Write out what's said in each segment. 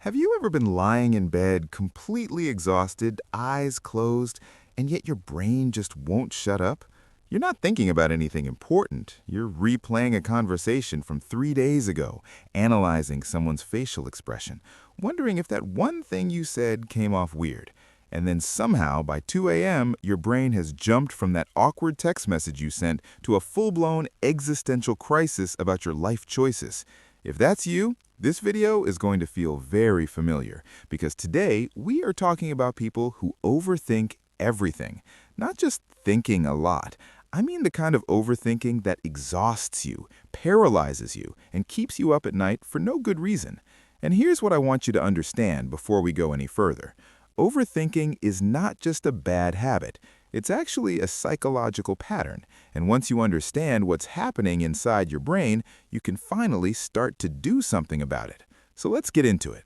Have you ever been lying in bed, completely exhausted, eyes closed, and yet your brain just won't shut up? You're not thinking about anything important. You're replaying a conversation from 3 days ago, analyzing someone's facial expression, wondering if that one thing you said came off weird. And then somehow, by 2 a.m., your brain has jumped from that awkward text message you sent to a full-blown existential crisis about your life choices. If that's you, this video is going to feel very familiar because today we are talking about people who overthink everything. Not just thinking a lot. I mean the kind of overthinking that exhausts you, paralyzes you, and keeps you up at night for no good reason. And here's what I want you to understand before we go any further. Overthinking is not just a bad habit. It's actually a psychological pattern, and once you understand what's happening inside your brain, you can finally start to do something about it. So let's get into it.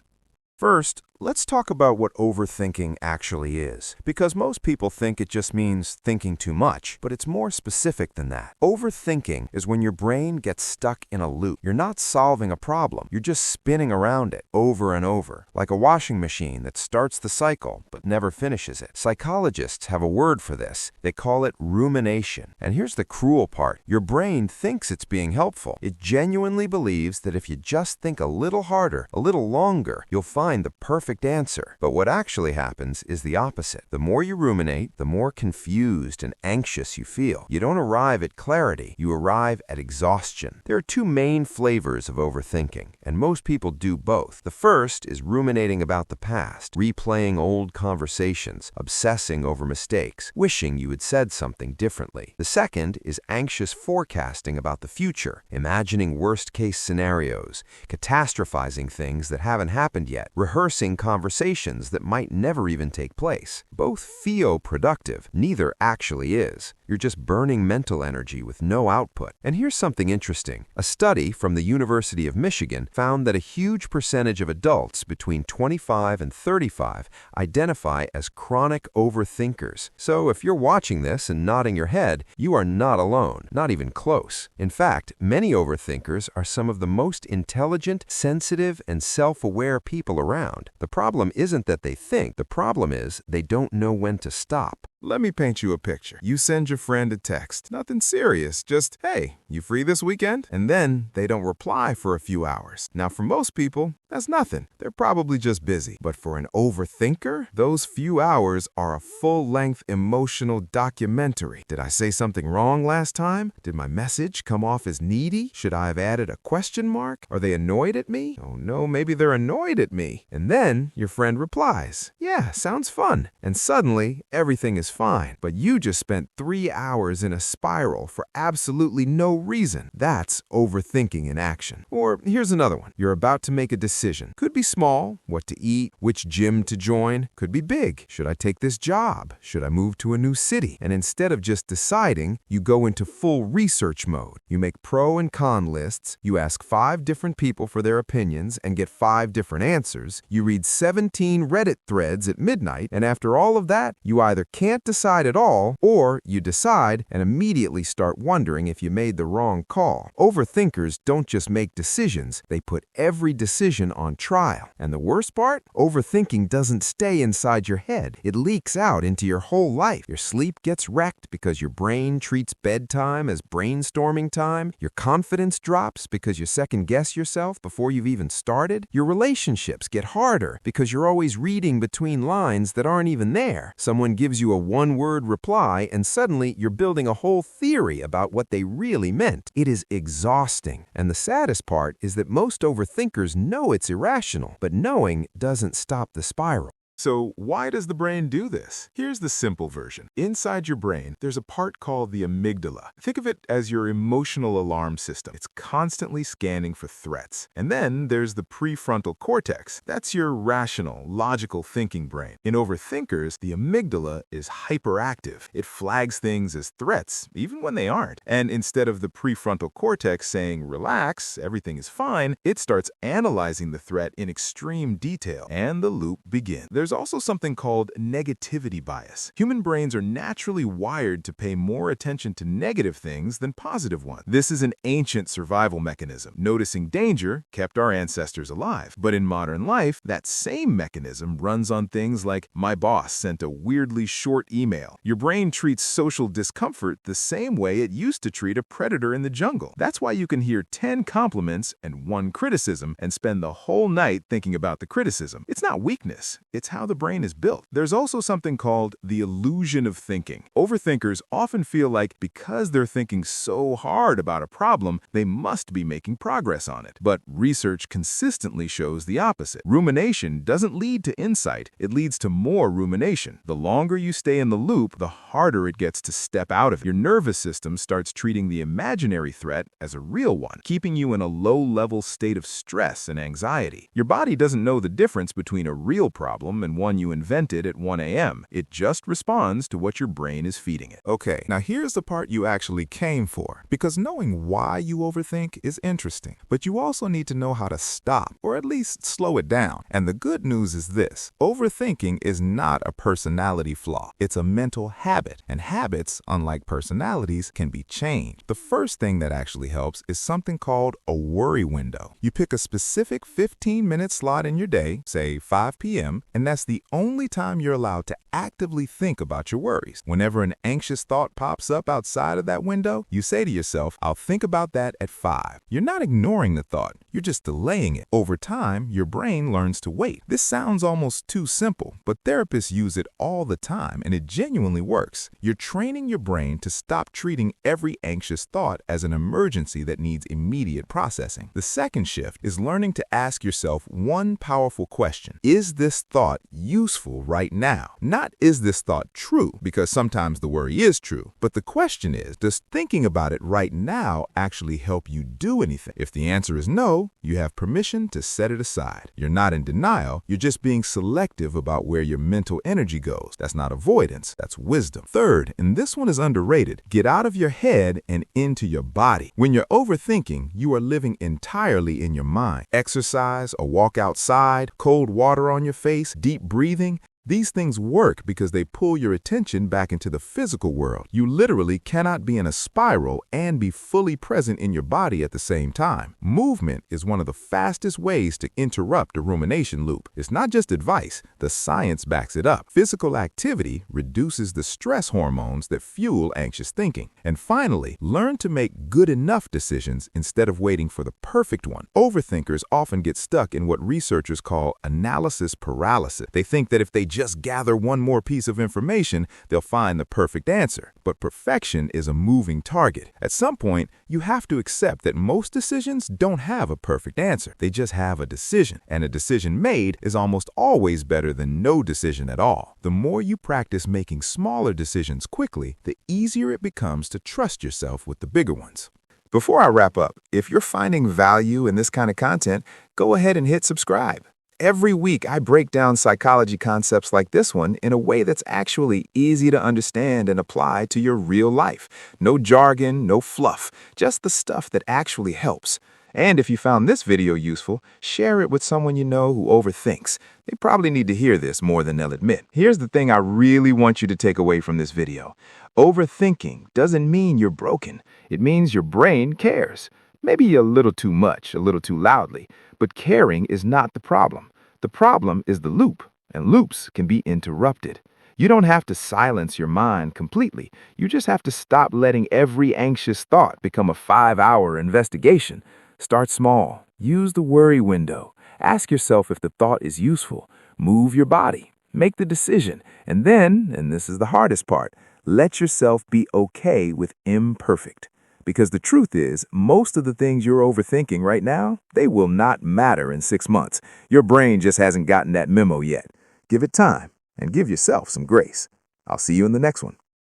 First, let's talk about what overthinking actually is, because most people think it just means thinking too much, but it's more specific than that. Overthinking is when your brain gets stuck in a loop. You're not solving a problem, you're just spinning around it over and over, like a washing machine that starts the cycle but never finishes it. Psychologists have a word for this. They call it rumination. And here's the cruel part. Your brain thinks it's being helpful. It genuinely believes that if you just think a little harder, a little longer, you'll find the perfect answer. But what actually happens is the opposite. The more you ruminate, the more confused and anxious you feel. You don't arrive at clarity, you arrive at exhaustion. There are two main flavors of overthinking, and most people do both. The first is ruminating about the past, replaying old conversations, obsessing over mistakes, wishing you had said something differently. The second is anxious forecasting about the future, imagining worst-case scenarios, catastrophizing things that haven't happened yet, rehearsing conversations that might never even take place. Both feel productive, neither actually is. You're just burning mental energy with no output. And here's something interesting. A study from the University of Michigan found that a huge percentage of adults between 25 and 35 identify as chronic overthinkers. So if you're watching this and nodding your head, you are not alone, not even close. In fact, many overthinkers are some of the most intelligent, sensitive, and self-aware people around. The problem isn't that they think, the problem is they don't know when to stop. Let me paint you a picture. You send your friend a text. Nothing serious, just, hey, you free this weekend? And then they don't reply for a few hours. Now, for most people, that's nothing. They're probably just busy. But for an overthinker, those few hours are a full-length emotional documentary. Did I say something wrong last time? Did my message come off as needy? Should I have added a question mark? Are they annoyed at me? Oh no, maybe they're annoyed at me. And then your friend replies, yeah, sounds fun. And suddenly, everything is fine. But you just spent 3 hours in a spiral for absolutely no reason. That's overthinking in action. Or here's another one. You're about to make a decision. Could be small, what to eat, which gym to join. Could be big. Should I take this job? Should I move to a new city? And instead of just deciding, you go into full research mode. You make pro and con lists. You ask 5 different people for their opinions and get 5 different answers. You read 17 Reddit threads at midnight, and after all of that, you either can't decide at all, or you decide and immediately start wondering if you made the wrong call. Overthinkers don't just make decisions, they put every decision on trial. And the worst part? Overthinking doesn't stay inside your head. It leaks out into your whole life. Your sleep gets wrecked because your brain treats bedtime as brainstorming time. Your confidence drops because you second-guess yourself before you've even started. Your relationships get harder because you're always reading between lines that aren't even there. Someone gives you a one-word reply, and suddenly you're building a whole theory about what they really meant. It is exhausting. And the saddest part is that most overthinkers know it's irrational, but knowing doesn't stop the spiral. So why does the brain do this? Here's the simple version. Inside your brain, there's a part called the amygdala. Think of it as your emotional alarm system. It's constantly scanning for threats. And then there's the prefrontal cortex. That's your rational, logical thinking brain. In overthinkers, the amygdala is hyperactive. It flags things as threats, even when they aren't. And instead of the prefrontal cortex saying, relax, everything is fine, it starts analyzing the threat in extreme detail, and the loop begins. There's There's also something called negativity bias. Human brains are naturally wired to pay more attention to negative things than positive ones. This is an ancient survival mechanism. Noticing danger kept our ancestors alive. But in modern life, that same mechanism runs on things like, my boss sent a weirdly short email. Your brain treats social discomfort the same way it used to treat a predator in the jungle. That's why you can hear 10 compliments and 1 criticism and spend the whole night thinking about the criticism. It's not weakness, it's how the brain is built. There's also something called the illusion of thinking. Overthinkers often feel like because they're thinking so hard about a problem, they must be making progress on it. But research consistently shows the opposite. Rumination doesn't lead to insight, it leads to more rumination. The longer you stay in the loop, the harder it gets to step out of it. Your nervous system starts treating the imaginary threat as a real one, keeping you in a low-level state of stress and anxiety. Your body doesn't know the difference between a real problem and one you invented at 1 a.m. It just responds to what your brain is feeding it. Okay, now here's the part you actually came for, because knowing why you overthink is interesting, but you also need to know how to stop, or at least slow it down. And the good news is this: overthinking is not a personality flaw. It's a mental habit, and habits, unlike personalities, can be changed. The first thing that actually helps is something called a worry window. You pick a specific 15-minute slot in your day, say 5 p.m., and that's the only time you're allowed to actively think about your worries. Whenever an anxious thought pops up outside of that window, you say to yourself, I'll think about that at 5. You're not ignoring the thought, you're just delaying it. Over time, your brain learns to wait. This sounds almost too simple, but therapists use it all the time, and it genuinely works. You're training your brain to stop treating every anxious thought as an emergency that needs immediate processing. The second shift is learning to ask yourself one powerful question. Is this thought useful right now? Not is this thought true, because sometimes the worry is true, but the question is, does thinking about it right now actually help you do anything? If the answer is no, you have permission to set it aside. You're not in denial, you're just being selective about where your mental energy goes. That's not avoidance, that's wisdom. Third, and this one is underrated, get out of your head and into your body. When you're overthinking, you are living entirely in your mind. Exercise, a walk outside, cold water on your face, deep breathing, these things work because they pull your attention back into the physical world. You literally cannot be in a spiral and be fully present in your body at the same time. Movement is one of the fastest ways to interrupt a rumination loop. It's not just advice, the science backs it up. Physical activity reduces the stress hormones that fuel anxious thinking. And finally, learn to make good enough decisions instead of waiting for the perfect one. Overthinkers often get stuck in what researchers call analysis paralysis. They think that if they just gather one more piece of information, they'll find the perfect answer. But perfection is a moving target. At some point, you have to accept that most decisions don't have a perfect answer. They just have a decision. And a decision made is almost always better than no decision at all. The more you practice making smaller decisions quickly, the easier it becomes to trust yourself with the bigger ones. Before I wrap up, if you're finding value in this kind of content, go ahead and hit subscribe. Every week, I break down psychology concepts like this one in a way that's actually easy to understand and apply to your real life. No jargon, no fluff, just the stuff that actually helps. And if you found this video useful, share it with someone you know who overthinks. They probably need to hear this more than they'll admit. Here's the thing I really want you to take away from this video. Overthinking doesn't mean you're broken. It means your brain cares. Maybe a little too much, a little too loudly, but caring is not the problem. The problem is the loop, and loops can be interrupted. You don't have to silence your mind completely. You just have to stop letting every anxious thought become a 5-hour investigation. Start small. Use the worry window. Ask yourself if the thought is useful. Move your body. Make the decision. And then, and this is the hardest part, let yourself be okay with imperfect. Because the truth is, most of the things you're overthinking right now, they will not matter in 6 months. Your brain just hasn't gotten that memo yet. Give it time and give yourself some grace. I'll see you in the next one.